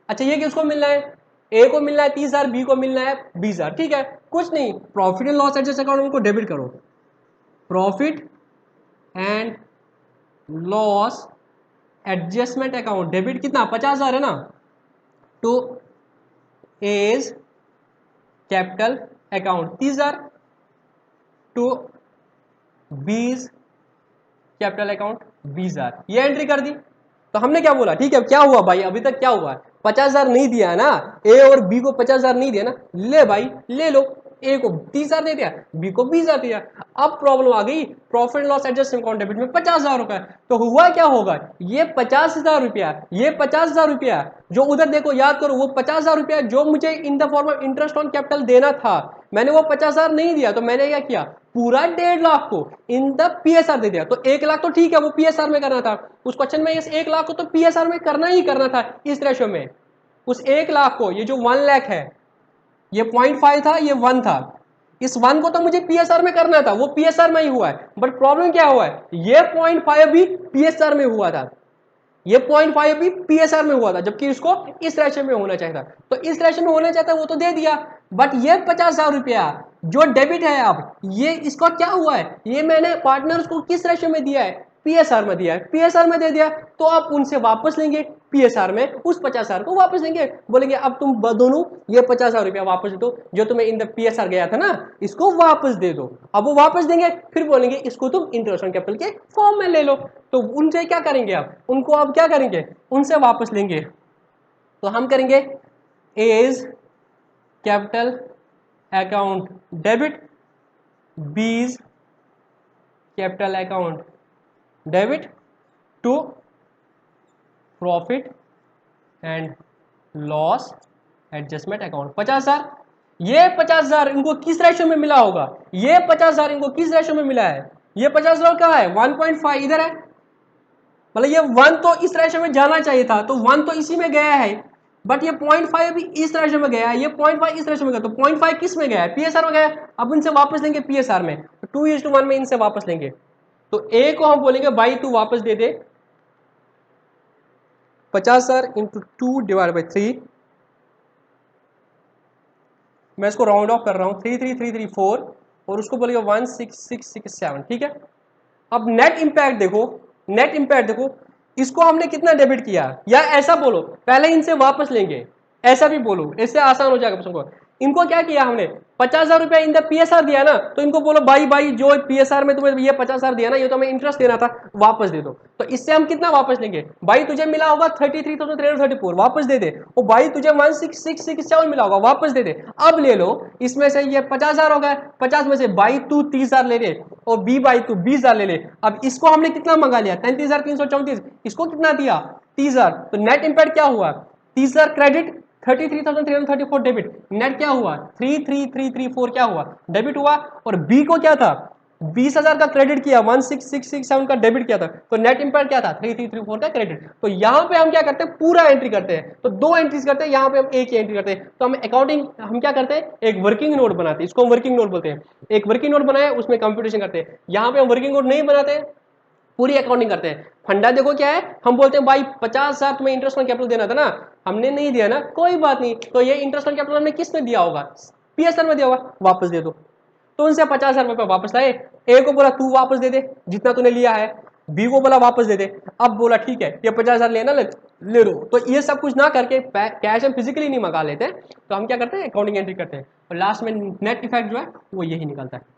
अच्छा ये किसको मिलना है, ए को मिलना है 30,000, बी को मिलना है 20,000, ठीक है। कुछ नहीं, profit and loss adjust account उनको डेबिट करो, profit and loss adjustment account debit कितना 50,000 है ना, to A's capital account 30,000 to B's capital account 20,000, ये एंट्री कर दी। तो हमने क्या बोला, ठीक है क्या हुआ भाई, अभी तक क्या हुआ, 50,000 नहीं दिया है ना, ए और बी को 50,000 नहीं दिया ना, ले भाई ले लो, ए को 30,000 दे दिया, बी को 20,000 दिया। अब प्रॉब्लम आ गई, profit loss adjustment account debit में 50,000 रुपया, तो हुआ क्या होगा, ये 50,000 रुपया, ये 50,000 रुपया जो उधर देखो, याद करो वो 50,000 रुपया जो मुझे in the form of interest on capital देना था, मैंने वो 50,000 नहीं दिया, तो मैंने क्या किया, पूरा 1.5 लाख को इन द पीएसआर दे दिया। तो 1 लाख तो ठीक है वो पीएसआर में करना था, उस क्वेश्चन में इस 1 लाख को तो पीएसआर में करना ही करना था इस रेशो में। उस 1 लाख को, ये जो 1 लाख है, ये 0.5 था, ये 1 था, इस 1 को तो मुझे पीएसआर में करना था, वो पीएसआर में ही हुआ है, बट प्रॉब्लम क्या हुआ है, ये 0.5 भी पीएसआर में हुआ था, ये 0.5 भी पीएसआर में हुआ था, जबकि इसको इस रेशो में होना चाहिए था। तो इस रेशो में होना चाहिए था, वो तो दे दिया, बट ये 50,000 रुपया जो डेबिट है, अब ये इसका क्या हुआ है, ये मैंने पार्टनर्स को किस रेशो में दिया है, पीएसआर में दिया है, पीएसआर में दे दिया, तो आप उनसे वापस लेंगे पीएसआर में, उस 50,000 को वापस लेंगे, बोलेंगे अब तुम दोनों ये 50,000 रुपया वापस दे दो, जो तुम्हें इन द पीएसआर गया था ना, इसको वापस दे दो। अब वो वापस देंगे, फिर बोलेंगे इसको तुम इंटरेस्ट ऑन कैपिटल के फॉर्म में ले लो, तो उनसे क्या करेंगे, आप उनको आप क्या करेंगे, उनसे वापस लेंगे। तो हम करेंगे A's capital account debit, B's capital account debit to profit and loss adjustment account 50,000। ये 50,000 इनको किस रेशो में मिला होगा, ये 50,000 इनको किस रेशो में मिला है, ये 50,000 कहाँ है, 1.5 इधर है, मतलब ये 1 तो इस रेशो में जाना चाहिए था, तो 1 तो इसी में गया है, बट ये 0.5 भी इस रेशो में गया है, ये 0.5 इस रेशो में गया, तो 0.5 किस में गया है, पीएसआर में गया है। अब इनसे वापस लेंगे पीएसआर में, तो 2:1 में इनसे वापस लेंगे। तो ए को हम बोलेंगे भाई तू वापस दे दे 50,000 इंटू 2/3, मैं इसको राउंड ऑफ कर रहा हूं 33334, और उसको बोलेगा 16667, ठीक है। अब नेट इंपैक्ट देखो, नेट इंपैक्ट देखो, इसको हमने कितना डेबिट किया, या ऐसा बोलो पहले इनसे वापस लेंगे, ऐसा भी बोलो, इससे आसान हो जाएगा प्रश्न को, इनको क्या किया हमने, 50,000 रुपया इन द पीएसआर दिया ना, तो इनको बोलो भाई जो पीएसआर में तुम्हें ये 50,000 दिया ना, ये तो हमें इंटरेस्ट देना था, वापस दे दो। तो इससे हम कितना वापस लेंगे, भाई तुझे मिला होगा 33,334, वापस दे दे। और भाई तुझे 16,667 मिला होगा, वापस दे दे। अब ले लो, इसमें से ये 50,000 हो गए, 50 में से भाई तू 30,000 ले ले, और बी भाई तू 20,000 ले ले। अब इसको हमने कितना मंगा लिया, 33,334, इसको कितना दिया, 30,000। तो नेट इंपैक्ट क्या हुआ, 30,000 क्रेडिट, 33,334 डेबिट, नेट क्या हुआ 33,334 क्या हुआ, डेबिट हुआ। और बी को क्या था, 20,000 का क्रेडिट किया, 16,667 का डेबिट किया था, तो नेट इंपैक्ट क्या था 3334 का क्रेडिट। तो यहां पे हम क्या करते हैं, पूरा एंट्री करते हैं, तो दो एंट्रीज करते हैं, यहां पे हम एक ही एंट्री करते हैं। तो हम अकाउंटिंग हम क्या करते हैं, एक वर्किंग नोट बनाते हैं, इसको हम वर्किंग नोट बोलते हैं। एक वर्किंग नोट बनाए, उसमें कंप्यूटेशन करते हैं। यहां पे हम वर्किंग नोट नहीं बनाते, पूरी अकाउंटिंग करते हैं। फंडा देखो क्या है, हम बोलते हैं भाई 50,000 तुम्हें इंटरेस्ट ऑन कैपिटल देना था ना, हमने नहीं दिया ना, कोई बात नहीं, तो ये इंटरेस्ट ऑन कैपिटल हमने किसने दिया होगा, पीएसआर में दिया होगा, वापस दे दो। तो उनसे 50,000 रुपये वापस लाए, ए को बोला तू वापस दे दे जितना तूने लिया है, बी को बोला वापस दे दे। अब बोला ठीक है ये 50,000 लेना, ले लो। तो ये सब कुछ ना करके, कैश हम फिजिकली नहीं मंगा लेते, तो हम क्या करते हैं, अकाउंटिंग एंट्री करते हैं, और लास्ट में नेट इफेक्ट जो है वो यही निकलता है।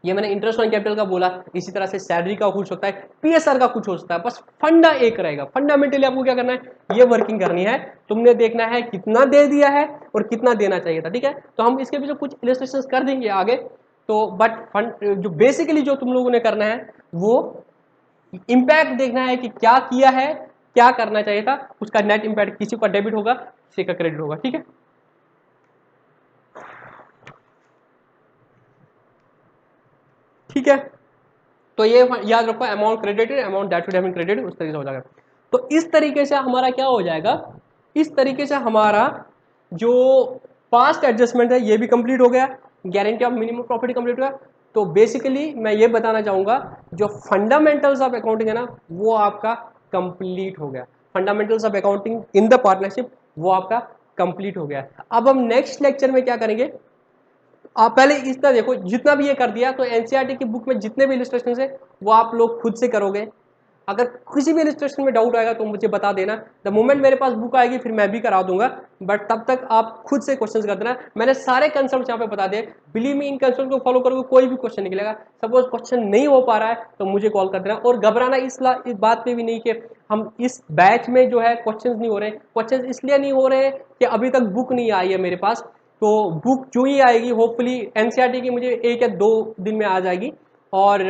ये मैंने इंटरेस्ट ऑन कैपिटल का बोला, इसी तरह से सैलरी का कुछ होता है, पीएसआर का कुछ हो सकता है, बस फंडा एक रहेगा। फंडामेंटली आपको क्या करना है, ये वर्किंग करनी है, तुमने देखना है कितना दे दिया है और कितना देना चाहिए था, ठीक है। तो हम इसके पीछे कुछ इलस्ट्रेशन कर देंगे आगे, तो बट फंड जो बेसिकली जो तुम लोगों ने करना है वो इंपैक्ट देखना है कि क्या किया है, क्या करना चाहिए था, उसका नेट इंपैक्ट, किसी का डेबिट होगा किसी का क्रेडिट होगा, ठीक है। ठीक है, तो ये याद रखो, amount credited, amount that should have been credited, उस तरीके से हो जाएगा। तो इस तरीके से हमारा क्या हो जाएगा, इस तरीके से हमारा जो पास्ट एडजस्टमेंट है ये भी कंप्लीट हो गया, guarantee of minimum profit complete हुआ। तो बेसिकली मैं ये बताना चाहूंगा, जो फंडामेंटल्स ऑफ अकाउंटिंग है ना, वो आपका कंप्लीट हो गया। Fundamentals of accounting in the partnership वो आपका कंप्लीट हो गया। अब हम नेक्स्ट लेक्चर में क्या करेंगे, आप पहले इतना देखो, जितना भी ये कर दिया, तो एनसीईआरटी की बुक में जितने भी इलस्ट्रेशन है वो आप लोग खुद से करोगे। अगर किसी भी इलस्ट्रेशन में डाउट आएगा तो मुझे बता देना, द मोमेंट मेरे पास बुक आएगी फिर मैं भी करा दूंगा, बट तब तक आप खुद से क्वेश्चन कर देना। मैंने सारे कंसेप्ट यहाँ पे बता दिए, बिलीव मी इन कंसेप्ट को फॉलो करोगे कोई भी क्वेश्चन निकलेगा। सपोज क्वेश्चन नहीं हो पा रहा है तो मुझे कॉल कर देना, और घबराना इस बात पे भी नहीं कि हम इस बैच में जो है क्वेश्चन नहीं हो रहे। क्वेश्चन इसलिए नहीं हो रहे कि अभी तक बुक नहीं आई है मेरे पास, तो बुक जो ही आएगी होपफुली एनसीईआरटी की मुझे 1 या 2 दिन में आ जाएगी, और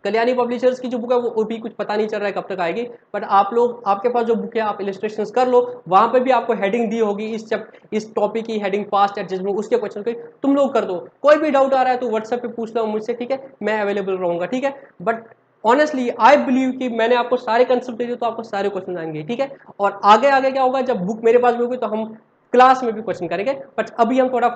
कल्याणी पब्लिशर्स की जो बुक है वो भी कुछ पता नहीं चल रहा है कब तक आएगी। बट आप लोग, आपके पास जो बुक है आप इलस्ट्रेशंस कर लो, वहां पे भी आपको हेडिंग दी होगी, इस टॉपिक की हेडिंग पास्ट एडजस्टमेंट, उसके क्वेश्चन पे तुम लोग कर दो। कोई भी डाउट आ रहा है तो व्हाट्सएप पे पूछ लो मुझसे, ठीक है, मैं अवेलेबल रहूंगा, ठीक है। बट ऑनेस्टली आई बिलीव कि मैंने आपको सारे कंसेप्ट दे दिए तो आपको सारे क्वेश्चन आएंगे, ठीक है। और आगे आगे क्या होगा, जब बुक मेरे पास भी होगी तो हम क्लास में भी क्वेश्चन करेंगे, बट अभी हम थोड़ा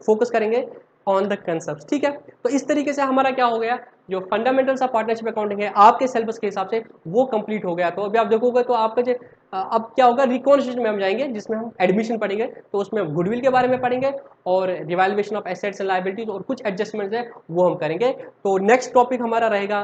फोकस करेंगे ऑन द कंसेप्ट, ठीक है। तो इस तरीके से हमारा क्या हो गया, जो फंडामेंटल्स ऑफ पार्टनरशिप अकाउंटिंग है आपके सिलेबस के हिसाब से वो कंप्लीट हो गया। तो अभी आप देखोगे तो आपका जो अब क्या होगा, रिकॉन्स्टिट्यूशन में हम जाएंगे जिसमें हम एडमिशन पढ़ेंगे, तो उसमें गुडविल के बारे में पढ़ेंगे और revaluation of assets and liabilities और कुछ एडजस्टमेंट्स है वो हम करेंगे। तो नेक्स्ट टॉपिक हमारा रहेगा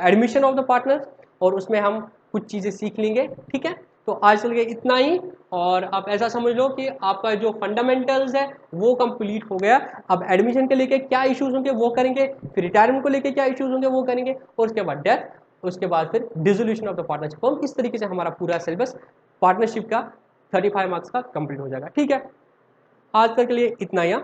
एडमिशन ऑफ द पार्टनर, और उसमें हम कुछ चीज़ें सीख लेंगे, ठीक है। तो आज के लिए इतना ही, और आप ऐसा समझ लो कि आपका जो फंडामेंटल्स है वो कंप्लीट हो गया। अब एडमिशन के लेके क्या इश्यूज होंगे वो करेंगे, फिर रिटायरमेंट को लेके क्या इश्यूज होंगे वो करेंगे, और उसके बाद डेथ, उसके बाद फिर डिसोल्यूशन ऑफ द पार्टनरशिप। हम इस तरीके से हमारा पूरा सिलेबस पार्टनरशिप का 35 मार्क्स का कंप्लीट हो जाएगा, ठीक है। आज तक के लिए इतना ही।